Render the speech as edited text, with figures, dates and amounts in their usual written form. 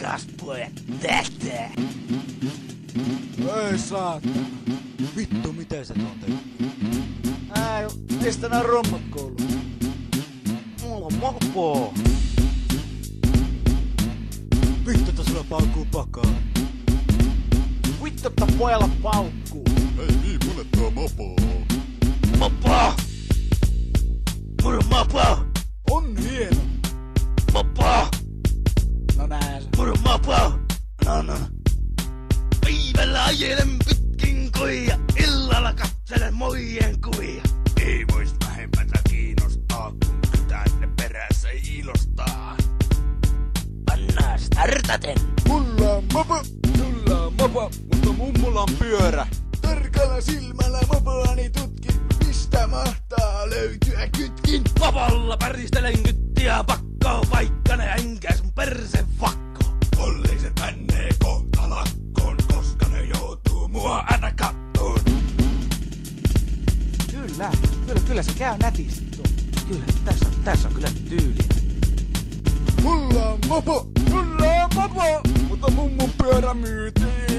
Kuulkaas pojat tätä. Ei saat. Vittu, miten sä tuon teit? Mistä nää rommat kouluun? Mulla on mopo. Vittu, että sulla paukkuu pakaa. Vittu, että pojalla paukkuu. Ei niin, mulle tuo mopo. Mopo! Mulla on mopo! On hieno. Mopo! No nää. Mulla on mopo! No. Päivällä ajelen pitkin kuja, illalla katselen muiden kuvia. Ei vois vähempää kiinnostaa, kun tänne perässä ilostaa. Pannaan startaten. Mulla on mopo. Sulla on mopo. Mutta mummulla on pyörä. Tarkalla silmällä mopoani tutkin. Mistä mahtaa löytyä kytkin? Mopolla päristelen kyttiä pakkoon, vaikka ne enkä sun perse vakko. Poliisit männee kohta lakkoon, koska ne joutuu mua aina kattoon. Kyllä se käy nätisti tuo. Kyllä, tässä on kyllä tyyli. Mulla on mopo. Mutta mummun pyörä myytiin.